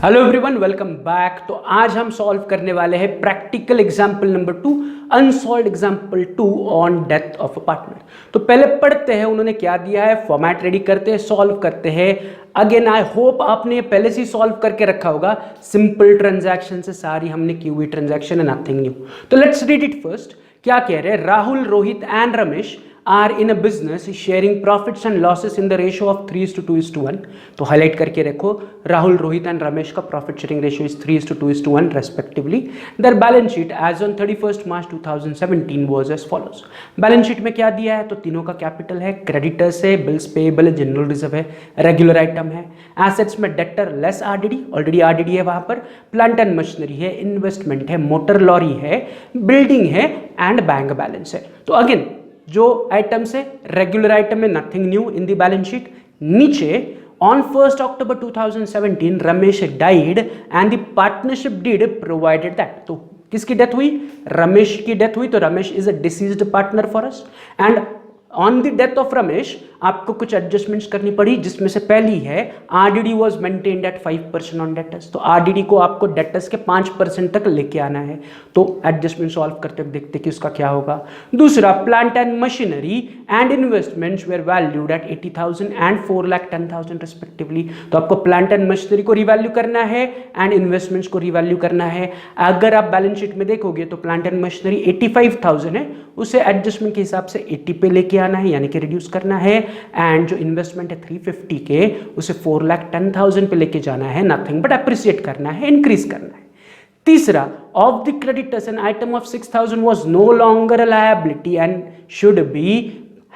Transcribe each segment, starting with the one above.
Hello everyone, welcome back. तो आज हम सॉल्व करने वाले हैं practical example number 2, unsolved example 2 on death of a partner. तो पहले पढ़ते हैं उन्होंने क्या दिया है, फॉर्मेट रेडी करते हैं, सॉल्व करते हैं। अगेन आई होप आपने पहले से ही सॉल्व करके रखा होगा। सिंपल ट्रांजैक्शन से सारी हमने की हुई ट्रांजैक्शन है, नथिंग न्यू। तो लेट्स रीड इट फर्स्ट। क्या कह रहे हैं, Rahul, Rohit and Ramesh are in a business sharing profits and losses in the ratio of 3:2:1। तो हाईलाइट करके रखो, राहुल, रोहित एंड रमेश का profit sharing ratio is 3:2:1 respectively. Their balance sheet as on 31 March 2017 was as follows. Balance sheet में क्या दिया है, तो तीनों का कैपिटल है, क्रेडिटर्स है, बिल्स पेएबल है, जनरल रिजर्व है, रेगुलर आइटम है। एसेट्स में debtor less RDD, already RDD है वहां पर, प्लांट एंड मशीनरी है, इन्वेस्टमेंट है, मोटर लॉरी है, बिल्डिंग है एंड बैंक बैलेंस है। तो अगेन जो आइटम्स है रेगुलर आइटम में, nothing new in the balance sheet. नीचे on 1 October 2017 Ramesh died and the partnership deed provided that. तो किसकी डेथ हुई, रमेश की डेथ हुई। तो Ramesh is a deceased partner for us and on the death of Ramesh आपको कुछ एडजस्टमेंट्स करनी पड़ी, जिसमें से पहली है RDD was maintained at 5% on debtors. तो आरडीडी को आपको डेटर्स के 5% तक लेके आना है। तो एडजस्टमेंट सॉल्व करते हुए देखते कि उसका क्या होगा। दूसरा, plant and machinery and investments were valued at 80,000 and 4,10,000 respectively. तो आपको प्लांट एंड मशीनरी को रिवैल्यू करना है एंड इन्वेस्टमेंट्स को रिवैल्यू करना है। अगर आप बैलेंस शीट में देखोगे तो प्लांट एंड मशीनरी 85,000 है, उसे एडजस्टमेंट के हिसाब से 80 पे लेके आना है, यानी कि रिड्यूस करना है। एंड जो इन्वेस्टमेंट है 350 के, उसे 4,10,000 पे लेके जाना है, नथिंग बट अप्रिशिएट करना है, इंक्रीज करना है। तीसरा, of the creditors an item of 6,000 was no longer a liability and should be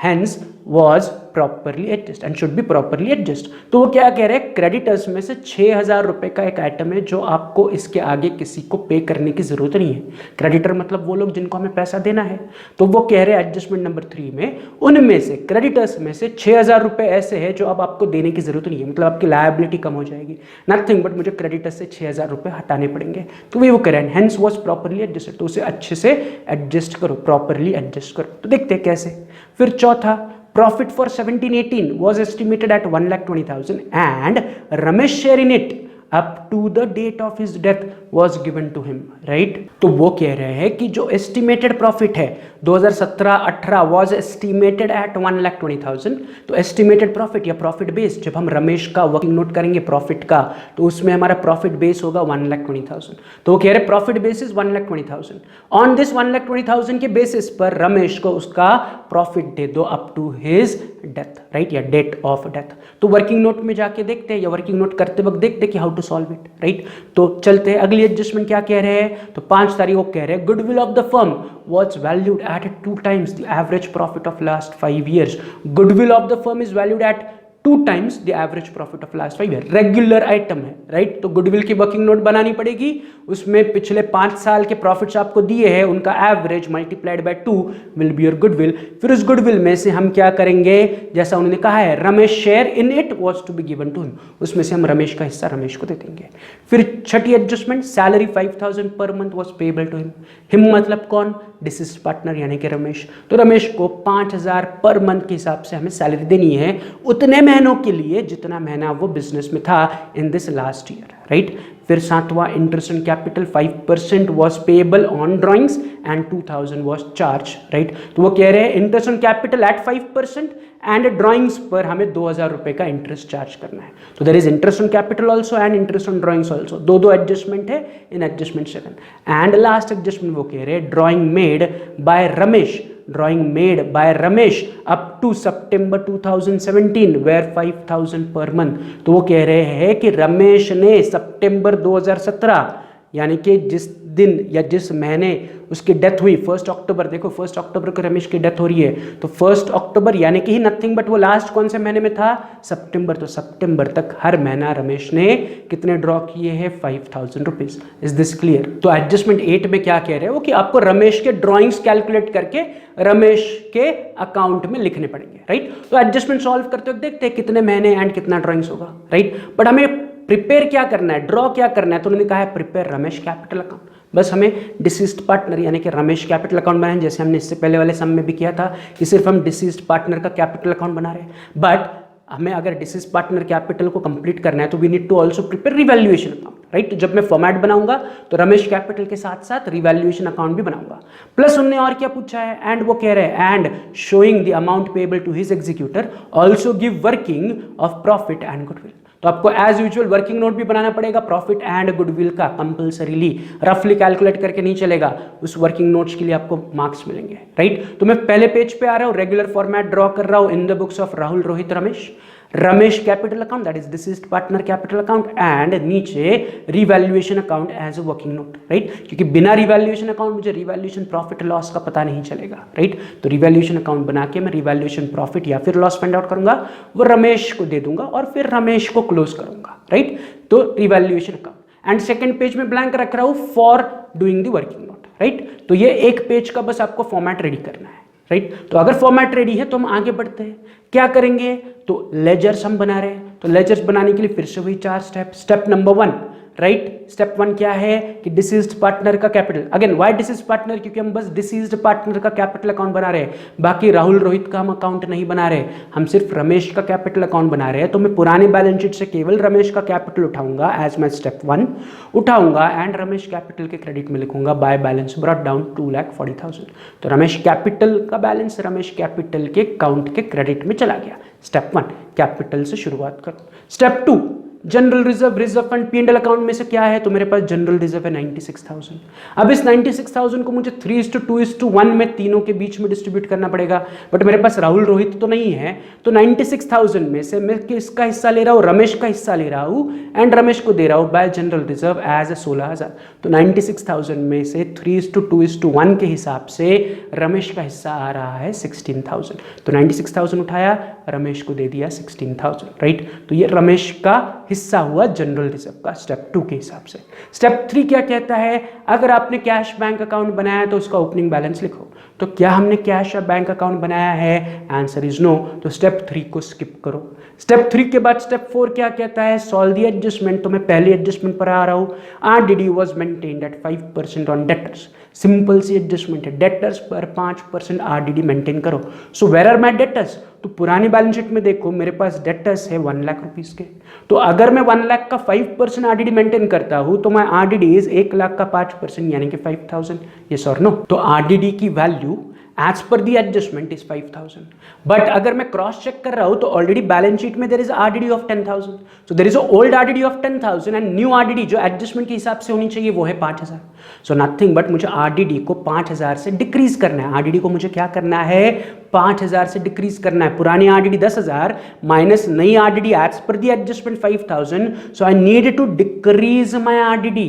hence was properly adjusted and should be properly adjusted। तो वो क्या कह रहे हैं, क्रेडिटर्स में से 6,000 रुपए का एक आइटम है जो आपको इसके आगे किसी को पे करने की जरूरत नहीं है। क्रेडिटर मतलब वो लोग जिनको हमें पैसा देना है। तो वो कह रहे हैं एडजस्टमेंट नंबर 3 में, उनमें से क्रेडिटर्स में से 6,000 रुपए ऐसे है जो अब आपको देने की जरूरत नहीं है, मतलब आपकी लायबिलिटी कम हो जाएगी, नथिंग बट मुझे क्रेडिटर्स से 6,000 रुपए हटाने पड़ेंगे। तो वो कह रहे हैं हेंस वॉज प्रॉपरली एडजस्टेड। तो उसे अच्छे से एडजस्ट करो, प्रॉपरली एडजस्ट करो। तो देखते हैं कैसे। फिर चौथा, profit for 17-18 was estimated at 1,20,000 and Ramesh share in it up to the date of his death was given to him, right? तो वो कह रहे हैं कि जो एस्टिमेटेड प्रॉफिट है 2017-18 was estimated at 1,20,000। तो एस्टिमेटेड प्रॉफिट या प्रॉफिट बेस, जब हम रमेश का वर्किंग नोट करेंगे प्रॉफिट का, तो उसमें हमारा प्रॉफिट बेस होगा 1,20,000। तो वो कह रहे profit base is 1,20,000। On this 1,20,000 के बेसिस पर रमेश को उसका प्रॉफिट दे दो up to his death, right, या डेट ऑफ डेथ। तो वर्किंग नोट में जाके देखते हैं या वर्किंग नोट करते वक्त देखते हैं कि how to solve it, right. तो चलते हैं अगली एडजस्टमेंट क्या कह रहे हैं। तो 5 तारीख को कह रहे हैं goodwill of the firm was valued at 2 times the average profit of last 5 years। goodwill of the firm is valued at 2 times the average profit of last 5 years। Regular item है, राइट। तो goodwill की working note बनानी पड़ेगी, उसमें पिछले 5 साल के profits आपको दिए हैं, उनका average multiplied by 2 will be your goodwill. फिर उस गुडविल में से हम क्या करेंगे, जैसा उन्होंने कहा है Ramesh share in it was to be given to him, उसमें से हम रमेश का हिस्सा रमेश को दे देंगे। फिर छठी एडजस्टमेंट, सैलरी 5,000 पर month was payable to him. Him मतलब कौन, डिसीज्ड पार्टनर यानी कि रमेश। तो रमेश को 5,000 पर मंथ के हिसाब से हमें सैलरी देनी है, उतने महीनों के लिए जितना महीना वो बिजनेस में था in this last year, right. फिर 7वां, interest and capital 5% was payable on drawings and 2,000 was charge, right. तो वो कह रहे हैं interest and capital at 5% and drawings पर हमें 2,000 रुपए का इंटरेस्ट चार्ज करना है। तो there is interest on capital also and interest on drawings also, दो एडजस्टमेंट है in adjustment 7। And last adjustment वो कह रहे हैं drawing made by Ramesh, drawing made by Ramesh up to September 2017 where 5,000 per month। तो वो कह रहे हैं कि रमेश ने सितंबर 2017 यानी कि जिस दिन या जिस महीने उसकी डेथ हुई, 1 अक्टूबर, देखो 1 अक्टूबर को रमेश की डेथ हो रही है, तो 1 अक्टूबर यानी कि ही नथिंग बट वो लास्ट कौन से महीने में था, सितंबर। तो सितंबर तक हर महीना रमेश ने कितने ड्रॉ किए हैं, 5,000 रुपीज। Is this clear. तो एडजस्टमेंट 8 में क्या कह रहे हैं वो, कि आपको रमेश के ड्रॉइंग्स कैलकुलेट करके रमेश के अकाउंट में लिखने पड़ेंगे, राइट। तो एडजस्टमेंट सॉल्व करते वक्त देखते हैं कितने महीने एंड कितना ड्रॉइंग्स होगा, राइट। बट हमें प्रिपेयर क्या करना है, ड्रॉ क्या करना है। तो उन्होंने कहा है प्रिपेयर रमेश कैपिटल अकाउंट। बस हमें डिसीज्ड पार्टनर यानी कि रमेश कैपिटल अकाउंट बनाए, जैसे हमने इससे पहले वाले सम में भी किया था कि सिर्फ हम डिसीज्ड पार्टनर का कैपिटल अकाउंट बना रहे हैं। बट हमें अगर डिसीज पार्टनर कैपिटल को कंप्लीट करना है तो we need to also prepare revaluation account, right. जब मैं फॉर्मेट बनाऊंगा तो रमेश कैपिटल के साथ साथ रिवैल्यूएशन अकाउंट भी बनाऊंगा। प्लस उन्होंने और क्या पूछा है, एंड वो कह रहे हैं and showing the amount payable to his executor also give working of profit and goodwill. तो आपको एज यूजुअल वर्किंग नोट भी बनाना पड़ेगा प्रॉफिट एंड गुडविल का कंपल्सरीली, रफली कैलकुलेट करके नहीं चलेगा, उस वर्किंग नोट्स के लिए आपको मार्क्स मिलेंगे, राइट। तो मैं पहले पेज पे आ रहा हूँ, रेगुलर फॉर्मेट ड्रॉ कर रहा हूँ in the books of Rahul Rohit Ramesh, Ramesh capital account that is deceased partner capital account and नीचे revaluation account as a working note, right. क्योंकि बिना रिवैल्यूएशन अकाउंट मुझे रिवैल्यूएशन प्रॉफिट लॉस का पता नहीं चलेगा, राइट। तो रिवैल्यूएशन अकाउंट बना के मैं रिवैल्यूएशन प्रॉफिट या फिर लॉस फाइंड आउट करूंगा, वो रमेश को दे दूंगा और फिर रमेश को क्लोज करूंगा, राइट। तो revaluation account and second page में ब्लैंक रख रहा हूं for doing the working note, right. तो ये एक पेज का बस आपको फॉर्मेट रेडी करना है, राइट। तो अगर फॉर्मेट रेडी है तो हम आगे बढ़ते हैं, क्या करेंगे, तो लेजर्स हम बना रहे हैं। तो लेजर्स बनाने के लिए फिर से वही 4 step. Step number 1, right. Step 1 क्या है कि डिसीज्ड पार्टनर का capital, again why deceased partner, क्योंकि हम बस डिसीज्ड पार्टनर का कैपिटल अकाउंट बना रहे हैं, बाकी राहुल रोहित का हम अकाउंट नहीं बना रहे, हम सिर्फ रमेश का कैपिटल अकाउंट बना रहे हैं। तो मैं पुराने बैलेंस शीट से केवल रमेश का कैपिटल उठाऊंगा एज माई स्टेप 1 उठाऊंगा एंड रमेश कैपिटल के क्रेडिट में लिखूंगा बाय बैलेंस ब्रॉट डाउन 2,40,000। तो रमेश कैपिटल का बैलेंस रमेश कैपिटल के अकाउंट के क्रेडिट में चला गया। स्टेप 1 कैपिटल से शुरुआत करो। Step 2 general reserve, reserve fund P&L account में से क्या है, तो मेरे पास जनरल रिजर्व है 96,000। अब इस 96,000 को मुझे 3:2:1 में तीनों के बीच में डिस्ट्रीब्यूट करना पड़ेगा, बट मेरे पास राहुल रोहित तो नहीं है। तो 96,000 में से मैं किसका हिस्सा ले रहा हूँ, रमेश का हिस्सा ले रहा हूँ एंड रमेश को दे रहा हूँ बाय जनरल रिजर्व एज 16,000। तो 96,000 में से 3:2:1 के हिसाब से रमेश का हिस्सा आ रहा है 16,000। तो 96,000 उठाया, रमेश को दे दिया 16,000, राइट। तो ये रमेश का हिस्सा हुआ जनरल रिजर्व का स्टेप 2 के हिसाब से। स्टेप 3 क्या कहता है, अगर आपने कैश बैंक अकाउंट बनाया है तो उसका ओपनिंग बैलेंस लिखो। तो क्या हमने कैश या बैंक अकाउंट बनाया है, आंसर इज नो। तो स्टेप 3 को स्किप करो। स्टेप 3 के बाद स्टेप 4 क्या कहता है, सॉल्व द एडजस्टमेंट। तो मैं पहले एडजस्टमेंट पर आ रहा हूँ, RDD was maintained at 5% on debtors. Simple सी एडजस्टमेंट है, डेटर्स पर 5% RDD मेंटेन करो। So where are my debtors, तो पुरानी बैलेंस शीट में देखो मेरे पास डेटर्स है 1 लाख रुपीस के। तो अगर मैं 1 लाख का 5% RDD मेंटेन करता हूं तो मैं RDD इज 1 लाख का 5% यानी कि 5,000, यस और नो। तो RDD की value as per the adjustment is 5,000। But अगर मैं क्रॉस चेक कर रहा हूं तो ऑलरेडी बैलेंस शीट में there is RDD of 10,000। So there is old RDD of 10,000 and new RDD जो एडजस्टमेंट के हिसाब से होनी चाहिए वो है 5,000। सो नथिंग बट मुझे RDD को 5,000 से डिक्रीज करना है। RDD को मुझे क्या करना है, 5,000 से डिक्रीज करना है। पुरानी RDD 10,000 माइनस नई RDD as per the adjustment 5,000। So I need to decrease my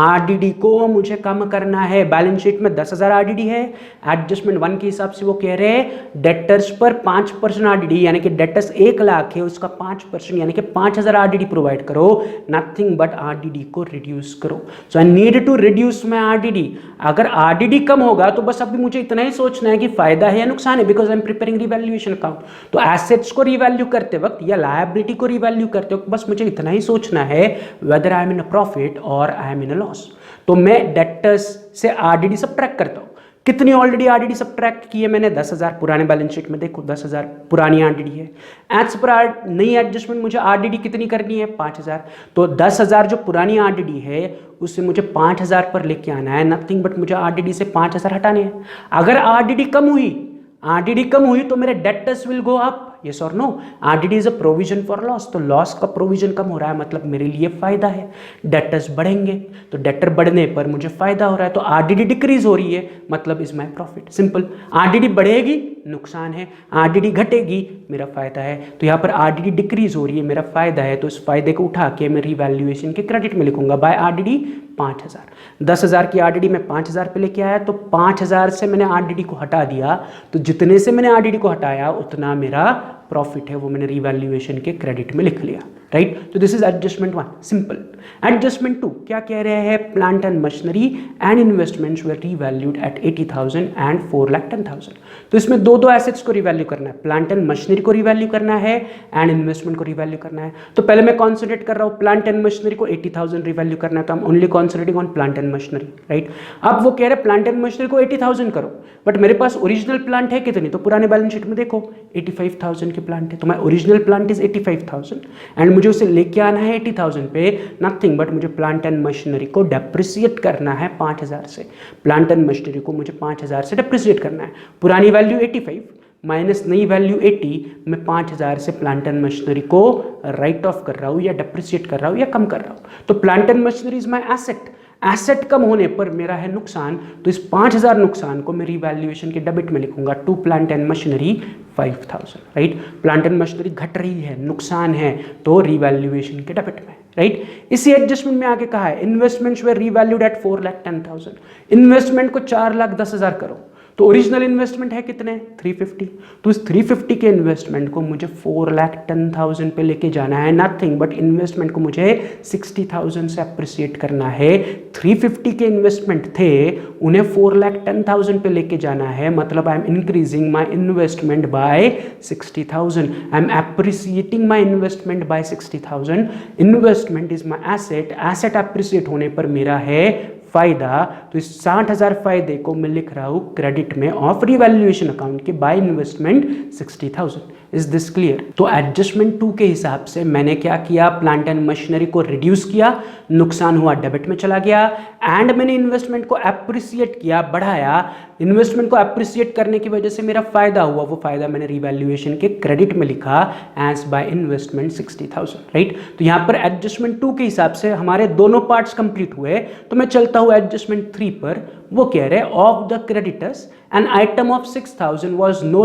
RDD को मुझे कम करना है। बैलेंस शीट में 10,000 RDD है, एडजस्टमेंट 1 के हिसाब से वो कह रहे हैं डेटर्स पर 5% RDD यानी कि डेटर्स 1 लाख है उसका 5% यानी कि 5,000 RDD प्रोवाइड करो। नथिंग बट RDD को रिड्यूस करो। So I need to reduce my RDD। अगर RDD कम होगा तो बस अभी मुझे इतना ही सोचना है कि फायदा है या नुकसान है, because I am preparing revaluation account. तो एसेट्स को रिवैल्यू करते वक्त या लायबिलिटी को रिवैल्यू करते वक्त बस मुझे इतना ही सोचना है whether I am in a profit और I am in a loss. तो मैं डेटर्स से RDD सबट्रैक्ट करता हूं। कितनी ऑलरेडी RDD सबट्रैक्ट की है मैंने, 10,000। पुराने बैलेंस शीट में देखो 10,000 पुरानी RDD है। एज पर नई एडजस्टमेंट मुझे RDD कितनी करनी है, 5,000। तो 10,000 जो पुरानी RDD है उससे मुझे 5,000 पर लेके आना है। नथिंग बट मुझे RDD से 5,000 हटाने हैं। अगर RDD कम हुई तो मेरे debtors will go up, yes और no. RDD is a provision for loss, तो लॉस का प्रोविजन कम हो रहा है मतलब मेरे लिए फायदा है। डेटर्स बढ़ेंगे तो डेटर बढ़ने पर मुझे फायदा हो रहा है। तो RDD डिक्रीज हो रही है मतलब is my profit, simple. RDD बढ़ेगी नुकसान है, RDD घटेगी मेरा फायदा है। तो यहाँ पर RDD डिक्रीज हो रही है मेरा फायदा है, तो इस फायदे को उठा के मैं रिवैल्यूएशन के क्रेडिट में लिखूंगा बाय RDD 5,000। 10,000 की RDD में 5,000 पे लेके आया तो 5,000 से मैंने RDD को हटा दिया। तो जितने से मैंने RDD को हटाया उतना मेरा प्रॉफिट है वो मैंने रिवैल्यूएशन के क्रेडिट में लिख लिया, राइट। तो this is adjustment 1, simple. Adjustment 2 क्या कह रहे हैं, plant and machinery and investments were revalued at 80,000 and 4,10,000। तो इसमें दो एसेट्स को रिवैल्यू करना है, प्लांट एंड मशीनरी को रिवैल्यू करना है एंड इन्वेस्टमेंट को रिवैल्यू करना है। तो पहले मैं कॉन्सेंट्रेट कर रहा हूं प्लांट एंड मशीनरी को 80,000 रिवैल्यू करना है, तो हम only concentrating on plant and machinery, right. अब वो कह रहे हैं प्लांट एंड मशीनरी को 80,000 करो, बट मेरे पास ओरिजिनल प्लांट है कितनी, तो पुराने बैलेंस शीट में देखो 85,000 के प्लांट है, तो my original plant is 85,000 and मुझे उसे लेके आना है 80,000 पे, नथिंग बट मुझे प्लांट एंड मशीनरी को डेप्रिसिएट करना है 5,000 से। प्लांट एंड मशीनरी को मुझे 5,000 से डेप्रिसिएट करना है। पुरानी वैल्यू 85 माइनस नई वैल्यू 80, मैं 5,000 से प्लांट एंड मशीनरी को राइट ऑफ कर रहा हूँ या डेप्रिसिएट कर रहा हूँ या कम कर रहा हूँ। तो plant and machinery is my asset, asset कम होने पर मेरा है नुकसान, तो इस 5,000 नुकसान को मैं रिवैल्यूएशन के डेबिट में लिखूंगा, to plant and machinery 5,000, right. Plant and machinery घट रही है, नुकसान है, तो रिवैल्यूएशन के डेबिट में, राइट। इसी एडजस्टमेंट में आगे कहा है इन्वेस्टमेंट्स वे रिवैल्यूड एट 4,10,000। इन्वेस्टमेंट को 4,10,000 करो, तो ओरिजिनल इन्वेस्टमेंट है कितने 350, तो इस 350 के इन्वेस्टमेंट को मुझे 4,10,000 पे लेके जाना है, नथिंग बट इन्वेस्टमेंट को मुझे 60,000 से अप्रिसिएट करना है। 350 के इन्वेस्टमेंट थे, उन्हें 4,10,000 पे लेके जाना है, मतलब I am increasing my investment by 60,000, I am appreciating my investment by 60,000। Investment is my asset, asset appreciate होने पर मेरा है फायदा, तो इस 60,000 फायदे को मैं लिख रहा हूं क्रेडिट में ऑफ रिवैल्यूएशन अकाउंट के by investment 60,000। Is this clear. तो एडजस्टमेंट 2 के हिसाब से मैंने क्या किया, प्लांट एंड मशीनरी को रिड्यूस किया, नुकसान हुआ डेबिट में चला गया, एंड मैंने इन्वेस्टमेंट को अप्रिसिएट किया, बढ़ाया। इन्वेस्टमेंट को अप्रिसिएट करने की वजह से मेरा फायदा हुआ, वो फायदा मैंने रिवैल्यूएशन के क्रेडिट में लिखा एज बाय इन्वेस्टमेंट 60,000, राइट। तो यहां पर एडजस्टमेंट 2 के हिसाब से हमारे दोनों पार्ट्स कंप्लीट हुए। तो मैं चलता हूं एडजस्टमेंट 3 पर। वो कह रहे of the creditors an item of 6,000 was no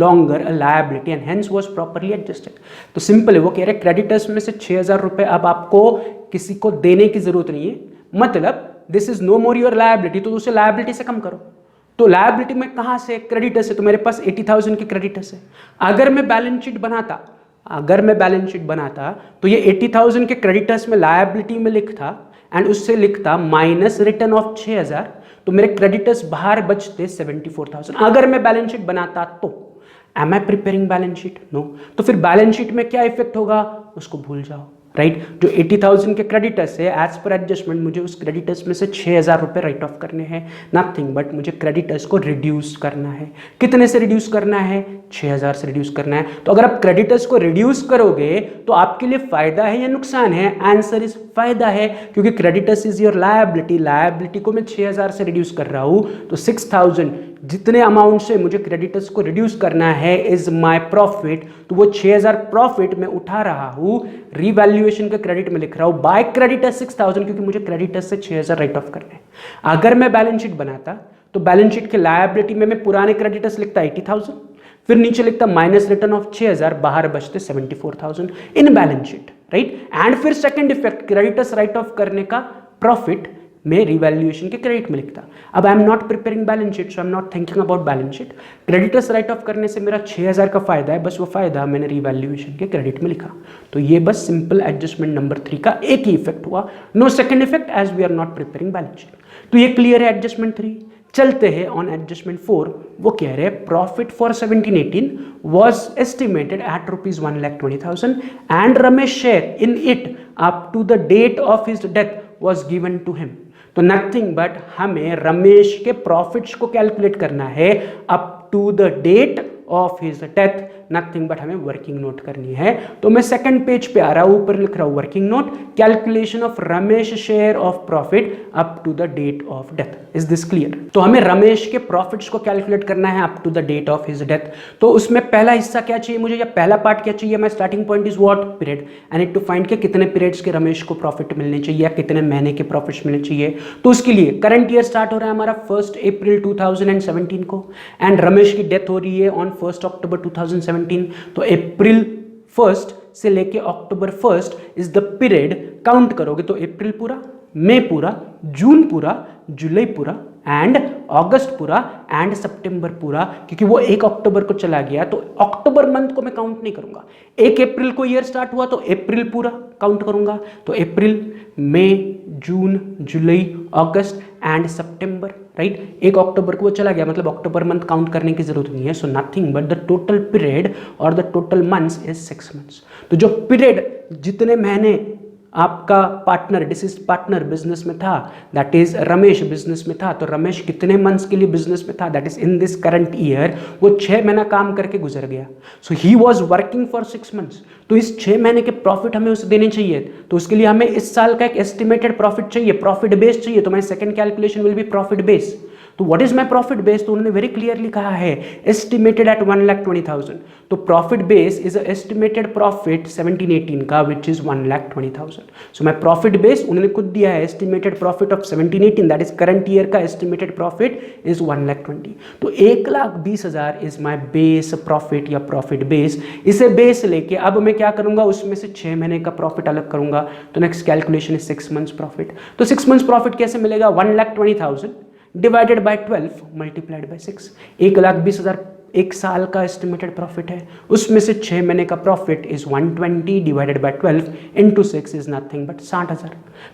longer a liability and hence was properly adjusted। तो सिंपल है, वो कह रहे क्रेडिटर्स में से 6,000 रुपए अब आपको किसी को देने की जरूरत नहीं है, मतलब this is no more your liability, तो उसे लायबिलिटी से कम करो। तो लायबिलिटी में कहां से, क्रेडिटर्स से, तो मेरे पास 80,000 के क्रेडिटर्स है। अगर मैं बैलेंस शीट बनाता तो ये 80,000 के क्रेडिटर्स में लायबिलिटी में लिखता एंड उससे लिखता माइनस रिटर्न ऑफ 6,000, तो मेरे क्रेडिटर्स बाहर बचते 74,000। अगर मैं बैलेंस शीट बनाता तो एम आई प्रिपेयरिंग बैलेंस शीट, नो। तो फिर बैलेंस शीट में क्या इफेक्ट होगा उसको भूल जाओ, राइट। जो 80,000 के क्रेडिटर्स है, एज पर एडजस्टमेंट मुझे उस क्रेडिटर्स में से 6,000 रुपए राइट ऑफ करने हैं, नथिंग बट मुझे क्रेडिटर्स को रिड्यूस करना है। कितने से रिड्यूस करना है, 6,000 से रिड्यूस करना है। तो अगर आप क्रेडिटर्स को रिड्यूस करोगे तो आपके लिए फायदा है या नुकसान है, आंसर इज फायदा है, क्योंकि creditors is your liability, liability को मैं 6,000 से रिड्यूस कर रहा हूं, तो 6,000 जितने अमाउंट से मुझे क्रेडिटर्स को रिड्यूस करना है इज माय प्रॉफिट, तो वो 6,000 प्रॉफिट में उठा रहा हूं, रिवैल्यूएशन के क्रेडिट में लिख रहा हूं बाय क्रेडिटर्स 6,000, क्योंकि मुझे क्रेडिटर्स से 6,000 राइट ऑफ करने हैं। अगर मैं बैलेंस शीट बनाता तो बैलेंस शीट के लायबिलिटी में मैं पुराने क्रेडिटर्स लिखता 80,000, फिर नीचे लिखता माइनस रिटर्न ऑफ 6,000, बाहर बचते 74,000 in balance sheet, right. And फिर second effect, creditors write off करने का प्रॉफिट में रिवैल्यूएशन के क्रेडिट में लिखता। अब I am not preparing balance sheet, so I am not thinking about balance sheet. Creditors write off करने से मेरा 6,000 का फायदा है, बस वो फायदा मैंने रिवैल्यूएशन के क्रेडिट में लिखा। तो ये बस सिंपल एडजस्टमेंट नंबर 3 का एक ही इफेक्ट हुआ, no second effect as we are not preparing balance sheet. तो ये क्लियर है एडजस्टमेंट 3। चलते हैं ऑन एडजस्टमेंट 4। वो कह रहे हैं profit for 17-18 was estimated at rupees 1,20,000 and Ramesh share in it up to the date of his death was given to him। तो नथिंग बट हमें रमेश के प्रॉफिट्स को कैलकुलेट करना है up to the date of his death, nothing but हमें working note करनी है। तो मैं सेकंड पेज पे आ रहा हूं, ऊपर लिख रहा हूं working note, calculation of Ramesh share of profit up to the date of death. Is this clear. तो हमें रमेश के प्रॉफिट्स को कैलकुलेट करना है up to the date of his death. तो उसमें पहला हिस्सा क्या चाहिए मुझे, या पहला पार्ट क्या चाहिए, my starting point is what, period. I need to find के कितने पीरियड्स के रमेश को प्रॉफिट मिलने चाहिए या कितने महीने के प्रॉफिट्स मिलने चाहिए। तो उसके लिए करंट ईयर स्टार्ट हो रहा है हमारा 1 अप्रैल 2017 को, एंड रमेश की डेथ हो रही है ऑन 1 अक्टूबर 2017। तो अप्रैल 1 से लेके अक्टूबर 1 इज द पीरियड। काउंट करोगे तो अप्रैल पूरा, मई पूरा, जून पूरा, जुलाई पूरा, एंड अगस्त पूरा एंड सितंबर पूरा, क्योंकि वो 1 अक्टूबर को चला गया तो अक्टूबर मंथ को मैं काउंट नहीं करूंगा। 1 अप्रैल को ईयर स्टार्ट हुआ तो अप्रैल पूरा काउंट करूंगा, तो अप्रैल, मई, जून, जुलाई, अगस्त एंड सितंबर, राइट। 1 अक्टूबर को वो चला गया, मतलब अक्टूबर मंथ काउंट करने की जरूरत नहीं है। So nothing but the total period और the total months is 6 months. तो जो पीरियड, जितने महीने आपका पार्टनर, डिसीज्ड पार्टनर बिजनेस में था, दैट इज रमेश बिजनेस में था, तो रमेश कितने मंथ्स के लिए बिजनेस में था, that is in this current year, वो 6 महीना काम करके गुजर गया। So he was working for 6 months. तो इस 6 महीने के प्रॉफिट हमें उसे देने चाहिए, तो उसके लिए हमें इस साल का एक एस्टिमेटेड प्रॉफिट चाहिए, प्रॉफिट बेस चाहिए। तो my second calculation will be profit base. तो what is my profit base, तो उन्होंने वेरी क्लियरली कहा है एस्टिमेटेड एट 1,20,000। तो profit base is estimated profit 17-18 का which is 1,20,000। So my profit base उन्होंने खुद दिया है estimated profit of 17-18, that is current year का एस्टिमेटेड प्रॉफिट इज 1,20,000। तो 1,20,000 इज माय बेस प्रॉफिट या प्रॉफिट बेस। इसे बेस लेके अब मैं क्या करूंगा, उसमें से 6 महीने का प्रॉफिट अलग करूंगा। तो next calculation is 6 months profit. तो 6 मंथ्स प्रॉफिट कैसे मिलेगा, 1,20,000 डिवाइडेड बाय 12 मल्टीप्लाइड बाय 6। 1,20,000 एक साल का एस्टिमेटेड प्रॉफिट है, उसमें से 6 महीने का profit is 120 divided by 12 into 6 is nothing but 60,000।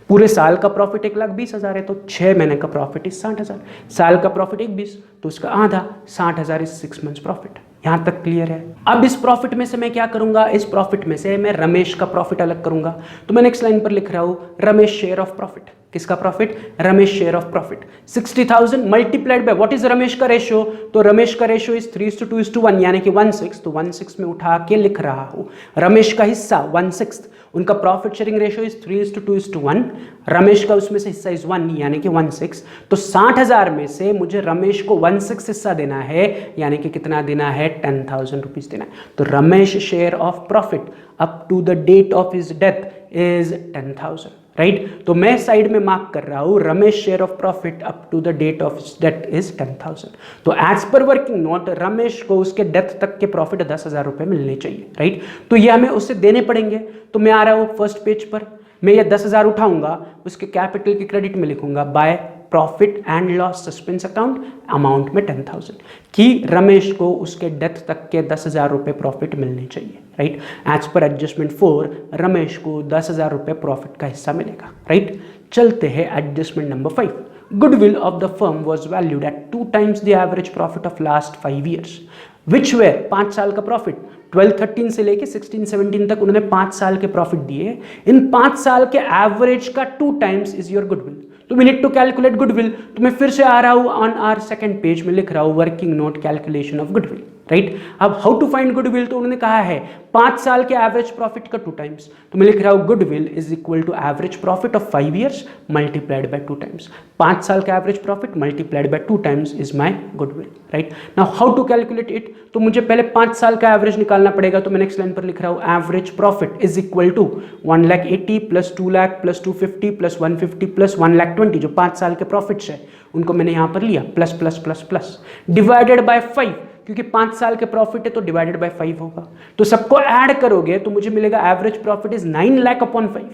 पूरे साल का प्रॉफिट 1,20,000 है, तो 6 महीने का प्रॉफिट इज 60,000। साल का प्रॉफिट 1,20 तो उसका आधा 60,000 इज 6 मंथ्स प्रॉफिट। यहां तक क्लियर है। अब इस प्रॉफिट में से मैं क्या करूंगा, इस प्रॉफिट में से मैं रमेश का प्रॉफिट अलग करूंगा। तो मैं नेक्स्ट लाइन पर लिख रहा हूं रमेश शेयर ऑफ प्रॉफिट। किसका profit, Ramesh share of profit 60,000 multiplied by what is Ramesh का रेशियो, तो रमेश का रेशियो इज 3:2:1 यानी कि 1/6। तो 1/6 में उठा के लिख रहा हूं रमेश का हिस्सा 1/6। उनका profit sharing ratio is 3:2:1, Ramesh का उसमें से हिस्सा इज 1 यानी कि 1/6। तो 60,000 में से मुझे रमेश को 1/6 हिस्सा देना है, यानी कि कितना देना है, 10,000 रुपीज देना है। तो Ramesh share of profit up to the date of his death is 10,000, right. तो मैं साइड में मार्क कर रहा हूं Ramesh share of profit up to the date of death is 10,000। तो as per working note Ramesh को उसके डेथ तक के प्रॉफिट 10,000 रुपए मिलने चाहिए, राइट। तो ये हमें उससे देने पड़ेंगे। तो मैं आ रहा हूं फर्स्ट पेज पर, मैं ये 10,000 उठाऊंगा, उसके कैपिटल के क्रेडिट में लिखूंगा by profit and loss suspense account, amount में 10,000, कि रमेश को उसके डेथ तक के 10,000 रुपए प्रॉफिट मिलने चाहिए, right. As per adjustment 4 Ramesh को 10,000 रुपए प्रॉफिट का हिस्सा मिलेगा, राइट। चलते हैं adjustment number 5। Goodwill of the firm was valued at 2 times the average profit of last 5 years, which were 5 साल का प्रॉफिट 12-13 से लेके 16-17 तक उन्होंने 5 साल के प्रॉफिट दिए। इन 5 साल के एवरेज का 2 times इज योर गुडविल। तो we need to calculate goodwill. तो मैं फिर से आ रहा हूं ऑन आवर सेकंड पेज में लिख रहा हूं working note calculation of goodwill, right. अब हाउ टू फाइंड गुडविल, तो उन्होंने कहा है 5 साल के एवरेज प्रॉफिट का 2 times। तो मैं लिख रहा हूं goodwill is equal to average profit of 5 years multiplied by 2 times। 5 साल का average profit multiplied by 2 times is my goodwill, right. Now how to calculate it, तो मुझे पहले 5 साल का एवरेज निकालना पड़ेगा। तो मैं नेक्स्ट लाइन पर लिख रहा हूं average profit is equal to 1,80,000 plus 2,00,000 plus 250 plus 150 plus 1,20,000, जो 5 साल के प्रॉफिट्स है उनको मैंने यहां पर लिया, plus plus plus plus divided by 5, क्योंकि 5 साल के प्रॉफिट है तो डिवाइडेड बाय 5 होगा। तो सबको ऐड करोगे तो मुझे मिलेगा average profit is 9 lakh upon 5।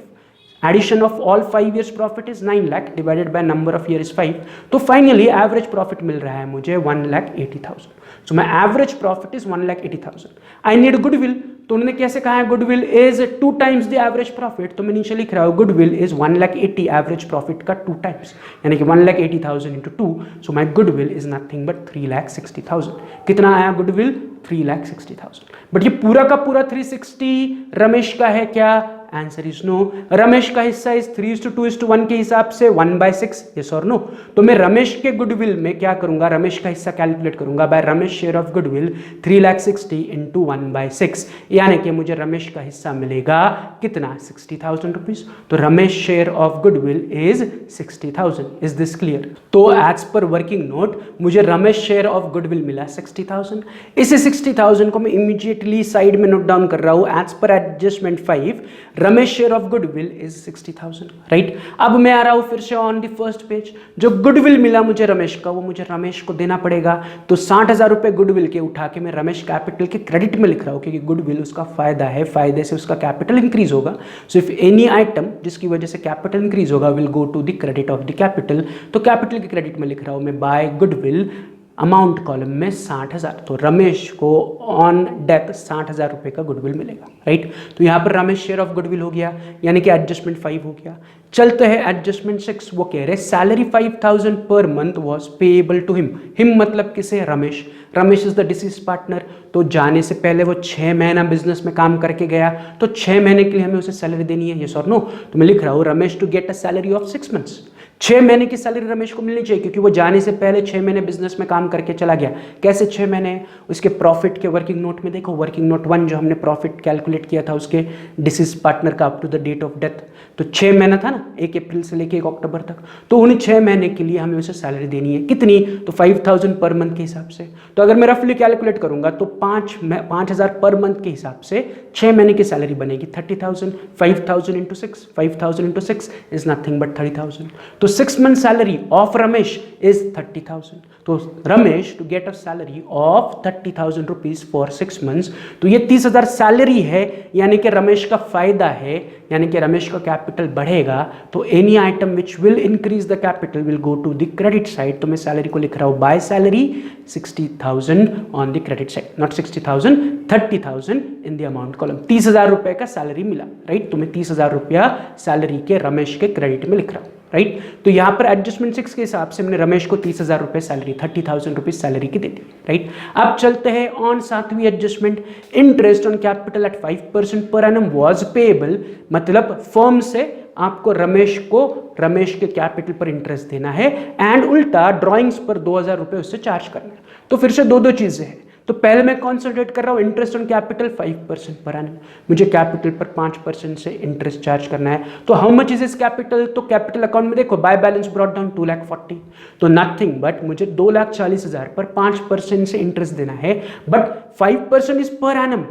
Addition of all 5 years profit is 9 lakh divided by number of year is 5। तो फाइनली एवरेज प्रॉफिट मिल रहा है मुझे 1,80,000। So my average profit is 1,80,000। I need goodwill, तो उन्होंने कैसे कहा है goodwill is 2 times the average profit. तो मैं नीचे लिख रहा हूं गुडविल इज 1,80,000 एवरेज प्रॉफिट का 2 times, यानी कि 1,80,000 into 2। So my goodwill is nothing but 3,60,000। कितना आया गुडविल, 3,60,000। बट ये पूरा का पूरा 360 रमेश का है क्या, आंसर इज नो। रमेश का हिस्सा इज 3:2:1 के हिसाब से 1/6, यस और नो। तो मैं रमेश के गुडविल में क्या करूंगा, रमेश का हिस्सा कैलकुलेट करूंगा by Ramesh share of goodwill 3,60,000 into 1/6, यानी कि मुझे रमेश का हिस्सा मिलेगा कितना, 60,000 रुपीज। तो Ramesh share of goodwill is 60,000। Is this clear. तो एज पर वर्किंग नोट मुझे रमेश शेयर ऑफ गुडविल मिला 60,000। इसे 60,000 को मैं इमीडिएटली साइड में नोट डाउन कर रहा हूं as per adjustment 5। Ramesh share of goodwill is 60,000, right. अब मैं आ रहा हूं फिर से ऑन द फर्स्ट पेज। जो गुडविल मिला मुझे रमेश का, वो मुझे रमेश को देना पड़ेगा। तो 60,000 रुपए गुडविल के उठा के मैं रमेश कैपिटल के क्रेडिट में लिख रहा हूं, क्योंकि गुडविल उसका फायदा है, फायदे से उसका कैपिटल इंक्रीज होगा। सो इफ एनी आइटम जिसकी वजह से कैपिटल इंक्रीज होगा will go to the credit of the capital, तो कैपिटल के क्रेडिट में लिख रहा हूं मैं बाय गुडविल अमाउंट कॉलम में 60,000। तो रमेश को ऑन डेथ 60,000 रुपए का गुडविल मिलेगा, राइट। तो यहाँ पर रमेश शेयर ऑफ गुडविल हो गया, यानी कि एडजस्टमेंट 5 हो गया। चलते हैं एडजस्टमेंट 6। वो कह रहे सैलरी 5,000 पर month was payable to him. Him मतलब किसे? Ramesh. Ramesh is the deceased partner. तो जाने से पहले वो 6 महीना बिजनेस में काम करके गया, तो 6 महीने के लिए हमें उसे सैलरी देनी है, यस और नो। तो मैं लिख रहा हूँ Ramesh to get a salary of 6 months. 6 महीने की सैलरी रमेश को मिलनी चाहिए, क्योंकि वो जाने से पहले 6 महीने बिजनेस में काम करके चला गया। कैसे 6 महीने? उसके प्रॉफिट के वर्किंग नोट में देखो, वर्किंग नोट 1 जो हमने प्रॉफिट कैलकुलेट किया था उसके डिसीज पार्टनर का up to the date of death, तो 6 महीना था ना, 1 अप्रैल से लेके 1 अक्टूबर तक। तो उन्हें 6 महीने के लिए हमें उसे सैलरी देनी है। कितनी? तो 5,000 पर मंथ के हिसाब से। तो अगर मैं रफली कैलकुलेट करूंगा तो 5,000 पर मंथ के हिसाब से 6 महीने की सैलरी बनेगी 30,000। 5,000 into 6, 5,000 into 6 is nothing but 30,000। तो 6 month salary of Ramesh is 30,000। तो Ramesh to get a salary of 30,000 rupees for 6 months. तो ये 30,000 सैलरी है, यानी कि रमेश का फायदा है, यानी कि रमेश का कैपिटल बढ़ेगा। तो any item which will increase the capital will go to the credit side. तो मैं सैलरी को लिख रहा हूं by salary 60,000 on the credit side, not 60,000, 30,000 in the amount column. 30,000 रुपए का सैलरी मिला, राइट। तो मैं 30,000 रुपया सैलरी के रमेश के क्रेडिट में लिख रहा हूं, राइट। तो यहां पर एडजस्टमेंट 6 के हिसाब से मैंने रमेश को 30,000 रुपए सैलरी, 30,000 रुपीज सैलरी की दे दी, राइट। अब चलते हैं ऑन 7वीं adjustment. Interest on capital at 5% per annum was payable. मतलब फर्म से आपको रमेश के कैपिटल पर इंटरेस्ट देना है, एंड उल्टा ड्राइंग्स पर 2,000 रुपए उससे चार्ज करना है। तो फिर से दो चीजें हैं। तो पहले मैं कॉन्सेंट्रेट कर रहा हूं interest on capital 5% per annum. मुझे कैपिटल पर 5% से इंटरेस्ट चार्ज करना है। तो हाउ मच इज इस कैपिटल? तो कैपिटल अकाउंट में देखो बाय बैलेंस ब्रॉट डाउन 2,40,000। तो नथिंग बट मुझे 2,40,000 पर 5% से इंटरेस्ट देना है, but 5% is per annum.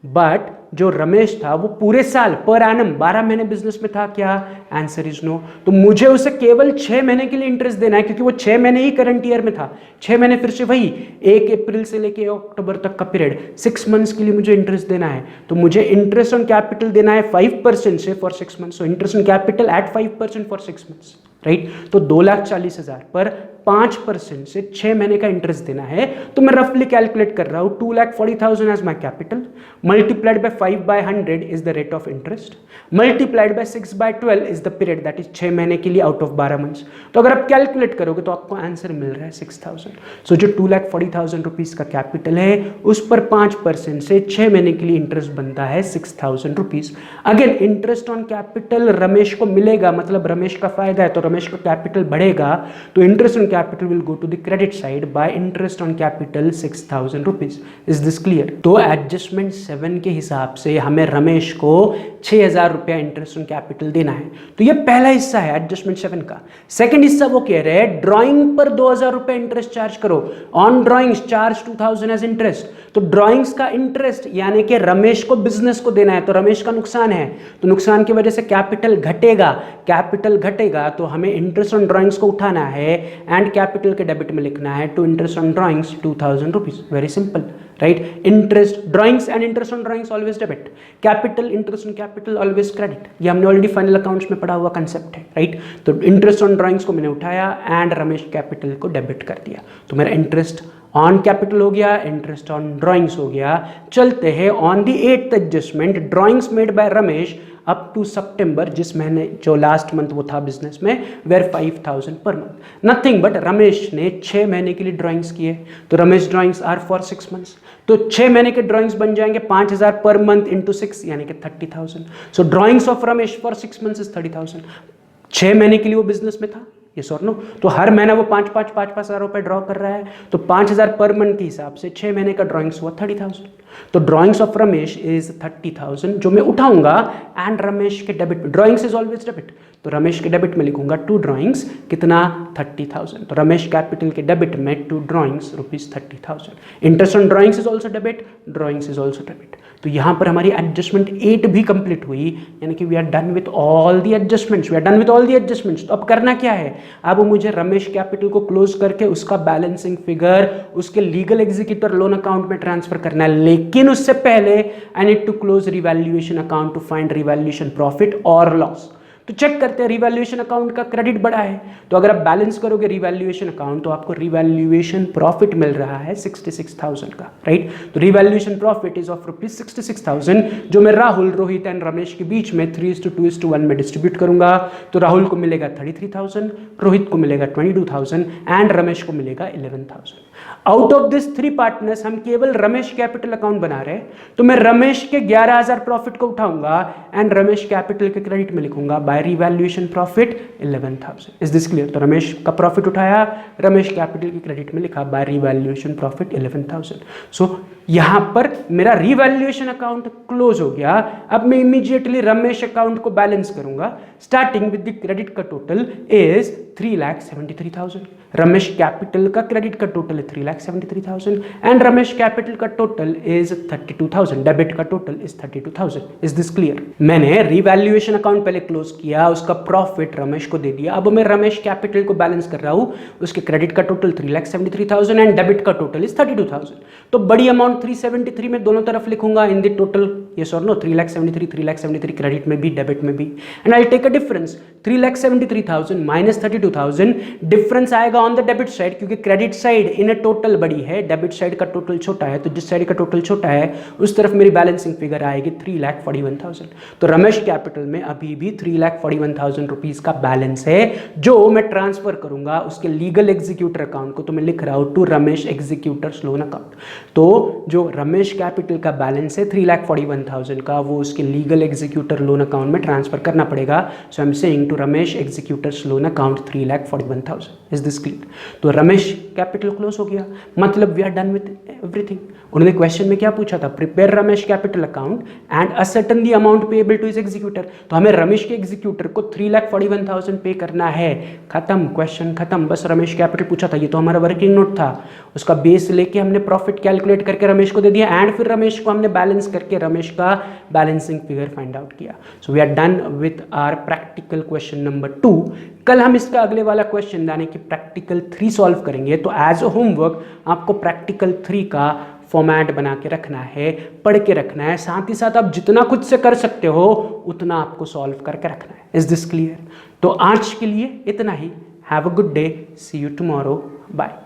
But जो रमेश था वो पूरे साल पर एनम 12 महीने बिजनेस में था क्या? Answer is no. तो मुझे उसे केवल 6 महीने के लिए इंटरेस्ट देना है, क्योंकि वो 6 महीने ही करंट ईयर में था। 6 महीने फिर से वही 1 अप्रैल से लेके अक्टूबर तक का पीरियड, 6 मंथ्स के लिए मुझे इंटरेस्ट देना है। तो मुझे इंटरेस्ट ऑन कैपिटल देना है 5% से for 6 months. So interest on capital at 5% for 6 months, right. तो 2,40,000 पर 5% से 6 महीने का इंटरेस्ट देना है। तो मैं रफली कैलकुलेट कर रहा हूं 2,40,000 as my capital, multiplied by 5/100 is the rate of interest, multiplied by 6/12 is the period, that is 6 महीने के लिए आउट ऑफ 12 मंथ्स। तो अगर आप कैलकुलेट करोगे तो आपको आंसर मिल रहा है 6,000। सो जो 2,40,000 रुपीज का कैपिटल है उस पर 5% से 6 महीने के लिए इंटरेस्ट बनता है 6,000 rupees. Again interest on capital Ramesh को मिलेगा, मतलब रमेश का फायदा है, तो रमेश का कैपिटल बढ़ेगा। तो interest on capital will go to the credit side by interest on capital 6,000 rupees. Is this clear? तो एडजस्टमेंट 7 के हिसाब से हमें रमेश को 6,000 रुपया इंटरेस्ट ऑन कैपिटल देना है। तो ये पहला हिस्सा है एडजस्टमेंट 7 का। सेकंड हिस्सा वो कह रहे हैं ड्राइंग पर 2,000 रुपया इंटरेस्ट चार्ज करो। On drawings charge 2,000 as interest. तो ड्राइंग्स का इंटरेस्ट यानी कि रमेश को बिजनेस को देना है, तो रमेश का नुकसान है, तो नुकसान की वजह से कैपिटल घटेगा। कैपिटल घटेगा तो हमें इंटरेस्ट ऑन ड्राइंग्स को उठाना है एंड कैपिटल के डेबिट में लिखना है to interest on drawings 2,000 rupees. Very simple, right. Interest drawings and interest on drawings always debit, capital interest on capital always credit. ये हमने ऑलरेडी फाइनल अकाउंट्स में पढ़ा हुआ कंसेप्ट है, राइट। तो इंटरेस्ट ऑन ड्राइंग्स को मैंने उठाया एंड रमेश कैपिटल को डेबिट कर दिया। तो मेरा इंटरेस्ट ऑन कैपिटल हो गया, इंटरेस्ट ऑन ड्राइंग्स हो गया। चलते हैं on the 8th adjustment, drawings made by Ramesh up to September, जिस महीने जो लास्ट मंथ वो था बिजनेस में, where 5,000 per month. Nothing but Ramesh ने 6 महीने के लिए ड्राइंग्स किए, तो Ramesh drawings are for 6 months. तो 6 महीने के ड्राइंग्स बन जाएंगे 5,000 पर मंथ इंटू 6 यानी कि 30,000। So drawings of Ramesh for 6 months is 30,000। 6 महीने के लिए वो बिजनेस में था, यस और नो। तो हर महीना वो 5,000 रुपए ड्रॉ कर रहा है, तो 5,000 पर मंथ के हिसाब से 6 महीने का ड्राइंग्स हुआ 30,000। तो ड्राइंग्स ऑफ रमेश इज 30,000 जो मैं उठाऊंगा एंड रमेश के debit, drawings is always debit, तो रमेश के डेबिट में लिखूंगा 2 ड्राइंग्स कितना 30,000। तो रमेश कैपिटल के डेबिट में 2 drawings ₹30,000। Interest on drawings is also debit, drawings is also debit. तो यहाँ पर हमारी एडजस्टमेंट 8 भी कंप्लीट हुई, यानी कि we are done with all the adjustments, we are done with all the adjustments. तो अब करना क्या है, अब मुझे रमेश कैपिटल को क्लोज करके उसका बैलेंसिंग फिगर उसके लीगल एग्जीक्यूटर लोन अकाउंट में ट्रांसफर करना है। लेकिन उससे पहले I need to close revaluation account to find revaluation profit और लॉस। तो चेक करते हैं रिवैल्यूएशन अकाउंट का क्रेडिट बढ़ा है, तो अगर आप बैलेंस करोगे रिवैल्यूएशन अकाउंट तो आपको रिवैल्यूएशन प्रॉफिट मिल रहा है 66,000 का, राइट। तो रिवैल्यूएशन प्रॉफिट इज ऑफ ₹66,000, जो मैं राहुल, रोहित एंड रमेश के बीच में 3:2:1 में डिस्ट्रीब्यूट करूंगा। तो राहुल को मिलेगा 33,000, रोहित को मिलेगा 22,000 एंड रमेश को मिलेगा 11,000। आउट ऑफ दिस 3 पार्टनर्स हम केवल रमेश कैपिटल अकाउंट बना रहे हैं, तो मैं रमेश के 11,000 प्रॉफिट को उठाऊंगा एंड रमेश कैपिटल के क्रेडिट में लिखूंगा by revaluation profit 11,000। Is this clear? तो रमेश का प्रॉफिट उठाया, रमेश कैपिटल के क्रेडिट में लिखा बाय रिवैल्यूएशन प्रॉफिट 11,000। सो यहां पर मेरा रिवैल्यूएशन अकाउंट क्लोज हो गया। अब मैं इमीडिएटली रमेश अकाउंट को बैलेंस करूंगा, स्टार्टिंग विद द क्रेडिट का टोटल इज 3,73,000। रमेश कैपिटल का क्रेडिट का टोटल है 3,73,000 एंड रमेश कैपिटल का टोटल इज 32,000, डेबिट का total is 32,000। Is this clear? मैंने रिवैल्यूएशन अकाउंट पहले क्लोज किया, उसका प्रॉफिट रमेश को दे दिया। अब मैं रमेश कैपिटल को बैलेंस कर रहा हूं, उसके क्रेडिट का टोटल 3,73,000 एंड डेबिट का टोटल इज 32,000। तो बड़ी अमाउंट 373 में दोनों तरफ लिखूंगा इन द टोटल, यस और नो, 3,73 क्रेडिट में भी डेबिट में भी, and I take a difference 3,73,000 minus 32,000। Difference आएगा ऑन द डेबिट साइड, क्योंकि क्रेडिट साइड इन टोटल बड़ी है, डेबिट साइड का टोटल छोटा है। तो जिस साइड का टोटल छोटा है उस तरफ मेरी बैलेंसिंग फिगर आएगी 3,41,000। तो रमेश कैपिटल में अभी भी 3,41,000 रुपीज का बैलेंस है, जो मैं ट्रांसफर करूंगा उसके लीगल एग्जीक्यूटर अकाउंट को। तो मैं लिख रहा हूं to Ramesh executors loan account. तो जो रमेश कैपिटल का बैलेंस है 3,41,000 का, वो उसके लीगल एग्जीक्यूटर लोन अकाउंट में ट्रांसफर करना पड़ेगा। So I am saying to Ramesh executors loan account 3,41,000। Is this clear? तो रमेश कैपिटल क्लोज हो गया, मतलब we are done with everything. उन्होंने क्वेश्चन में क्या पूछा था, prepare Ramesh capital account and ascertain the amount payable to his executor. तो हमें रमेश के एग्जीक्यूटर को 3,41,000 पे करना है। खत्म, क्वेश्चन खत्म। बस रमेश कैपिटल पूछा था, ये तो हमारा वर्किंग नोट था, उसका बेस लेके हमने प्रॉफिट कैलकुलेट करके रमेश को दे दिया एंड फिर रमेश को हमने बैलेंस करके रमेश का बैलेंसिंग फिगर फाइंड आउट किया। So we are done with our practical question number 2। कल हम इसका अगले वाला क्वेश्चन यानी कि प्रैक्टिकल 3 सॉल्व करेंगे। तो एज अ होमवर्क आपको प्रैक्टिकल 3 का फॉर्मेट बना के रखना है, पढ़ के रखना है, साथ ही साथ आप जितना खुद से कर सकते हो उतना आपको सॉल्व करके रखना है। Is this clear? तो आज के लिए इतना ही। Have a good day, see you tomorrow, bye.